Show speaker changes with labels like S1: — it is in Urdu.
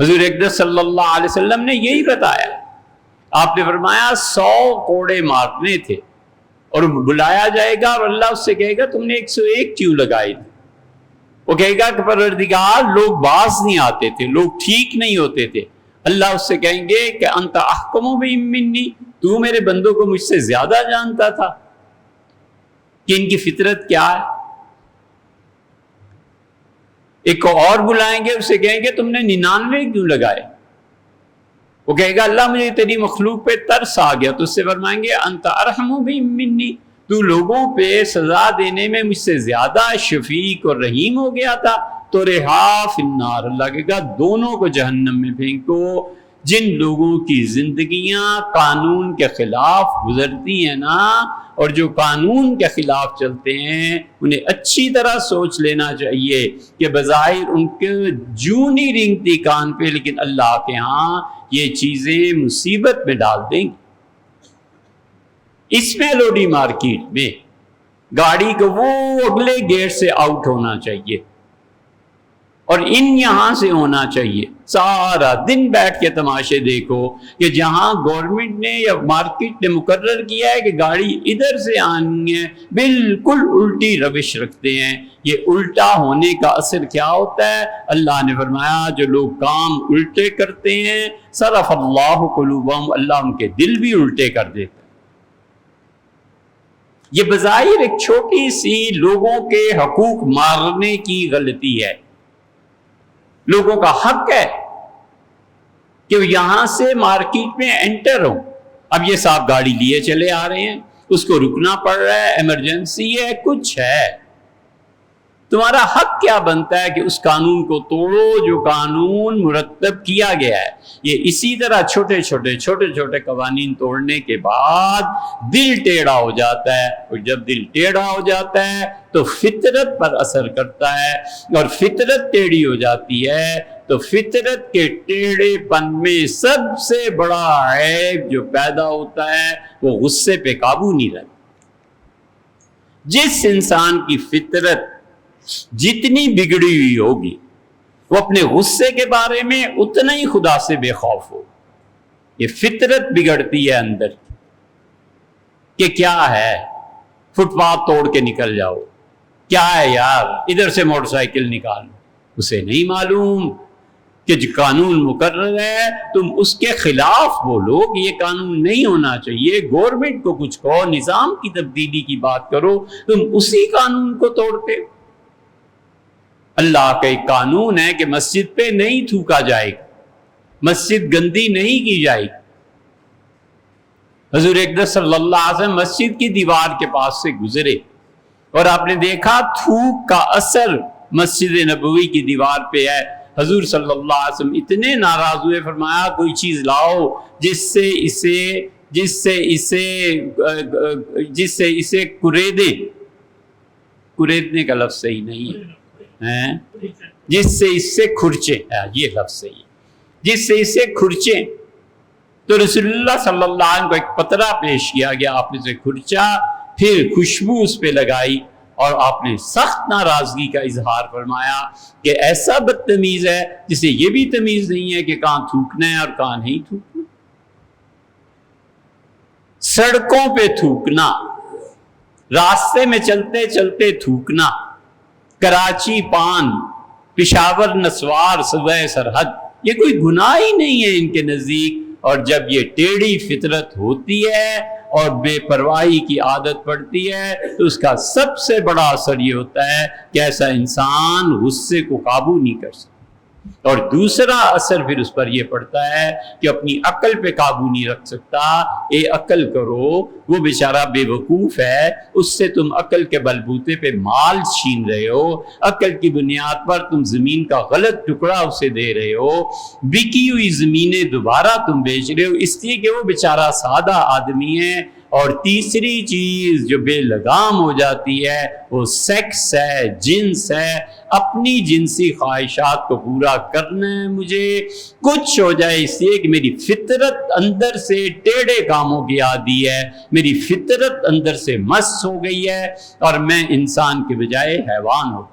S1: حضور اقدس صلی اللہ علیہ وسلم نے یہی بتایا. آپ نے فرمایا 100 کوڑے مارنے تھے اور بلایا جائے گا اور اللہ اس سے کہے گا تم نے 101 کیوں لگائے تھے؟ وہ کہے گا کہ پروردگار لوگ باز نہیں آتے تھے، لوگ ٹھیک نہیں ہوتے تھے. اللہ اس سے کہیں گے کہ انت احکم بہم منی، تو میرے بندوں کو مجھ سے زیادہ جانتا تھا کہ ان کی فطرت کیا ہے. ایک کو اور بلائیں گے، اسے کہیں گے تم نے 99 کیوں لگائے؟ وہ کہے گا اللہ مجھے تیری مخلوق پہ ترس آ گیا. تو اس سے فرمائیں گے انت ارحم بہم منی، تو لوگوں پہ سزا دینے میں مجھ سے زیادہ شفیق اور رحیم ہو گیا تھا. تو رہا فی النار، اللہ کہے گا دونوں کو جہنم میں پھینکو. جن لوگوں کی زندگیاں قانون کے خلاف گزرتی ہیں نا، اور جو قانون کے خلاف چلتے ہیں، انہیں اچھی طرح سوچ لینا چاہیے کہ بظاہر ان کے جوں نہیں رینگتی کان پہ، لیکن اللہ کے ہاں یہ چیزیں مصیبت میں ڈال دیں گی. اس میلوڈی مارکیٹ میں گاڑی کو وہ اگلے گیٹ سے آؤٹ ہونا چاہیے اور ان یہاں سے ہونا چاہیے. سارا دن بیٹھ کے تماشے دیکھو کہ جہاں گورنمنٹ نے یا مارکیٹ نے مقرر کیا ہے کہ گاڑی ادھر سے آنی ہے، بالکل الٹی روش رکھتے ہیں. یہ الٹا ہونے کا اثر کیا ہوتا ہے؟ اللہ نے فرمایا جو لوگ کام الٹے کرتے ہیں صرف اللہ قلوبہم، اللہ ان کے دل بھی الٹے کر دیتے ہیں. یہ بظاہر ایک چھوٹی سی لوگوں کے حقوق مارنے کی غلطی ہے. لوگوں کا حق ہے کہ وہ یہاں سے مارکیٹ میں انٹر ہو. اب یہ صاحب گاڑی لیے چلے آ رہے ہیں، اس کو رکنا پڑ رہا ہے، ایمرجنسی ہے، کچھ ہے، تمہارا حق کیا بنتا ہے کہ اس قانون کو توڑو جو قانون مرتب کیا گیا ہے. یہ اسی طرح چھوٹے چھوٹے قوانین توڑنے کے بعد دل ٹیڑھا ہو جاتا ہے، اور جب دل ٹیڑھا ہو جاتا ہے تو فطرت پر اثر کرتا ہے، اور فطرت ٹیڑھی ہو جاتی ہے تو فطرت کے ٹیڑھے پن میں سب سے بڑا عیب جو پیدا ہوتا ہے وہ غصے پہ قابو نہیں رہتا. جس انسان کی فطرت جتنی بگڑی ہوئی ہوگی وہ اپنے غصے کے بارے میں اتنا ہی خدا سے بے خوف ہو. یہ فطرت بگڑتی ہے اندر کہ کیا ہے فٹ پاتھ توڑ کے نکل جاؤ، کیا ہے یار ادھر سے موٹر سائیکل نکالو. اسے نہیں معلوم کہ جو قانون مقرر ہے تم اس کے خلاف بولو کہ یہ قانون نہیں ہونا چاہیے. گورنمنٹ کو کچھ کہو، نظام کی تبدیلی کی بات کرو، تم اسی قانون کو توڑتے. اللہ کا ایک قانون ہے کہ مسجد پہ نہیں تھوکا جائے گا، مسجد گندی نہیں کی جائے گی. حضور اقدس صلی اللہ علیہ وسلم مسجد کی دیوار کے پاس سے گزرے اور آپ نے دیکھا تھوک کا اثر مسجد نبوی کی دیوار پہ ہے. حضور صلی اللہ علیہ وسلم اتنے ناراض ہوئے، فرمایا کوئی چیز لاؤ جس سے اسے کریدنے کا لفظ صحیح نہیں ہے، جس سے اس سے کھرچے، یہ لفظ صحیح ہے، جس سے اس سے کھرچے. تو رسول اللہ صلی اللہ علیہ وسلم کو ایک پترا پیش کیا گیا، آپ نے اسے کھرچا، پھر خوشبو اس پہ لگائی اور آپ نے سخت ناراضگی کا اظہار فرمایا کہ ایسا بدتمیز ہے جسے یہ بھی تمیز نہیں ہے کہ کہاں تھوکنا ہے اور کہاں نہیں تھوکنا. سڑکوں پہ تھوکنا، راستے میں چلتے چلتے تھوکنا، کراچی پان، پشاور نسوار صوبہ سرحد، یہ کوئی گناہ ہی نہیں ہے ان کے نزدیک. اور جب یہ ٹیڑھی فطرت ہوتی ہے اور بے پرواہی کی عادت پڑتی ہے تو اس کا سب سے بڑا اثر یہ ہوتا ہے کہ ایسا انسان غصے کو قابو نہیں کر سکتا. اور دوسرا اثر پھر اس پر یہ پڑتا ہے کہ اپنی عقل پہ قابو نہیں رکھ سکتا. اے عقل کرو، وہ بیچارہ بے وقوف ہے، اس سے تم عقل کے بلبوتے پہ مال چھین رہے ہو، عقل کی بنیاد پر تم زمین کا غلط ٹکڑا اسے دے رہے ہو، بکی ہوئی زمینیں دوبارہ تم بیچ رہے ہو اس لیے کہ وہ بیچارہ سادہ آدمی ہے. اور تیسری چیز جو بے لگام ہو جاتی ہے وہ سیکس ہے، جنس ہے. اپنی جنسی خواہشات کو پورا کرنا ہے مجھے، کچھ ہو جائے اس لیے کہ میری فطرت اندر سے ٹیڑھے کاموں کی عادی ہے، میری فطرت اندر سے مست ہو گئی ہے اور میں انسان کے بجائے حیوان ہوں.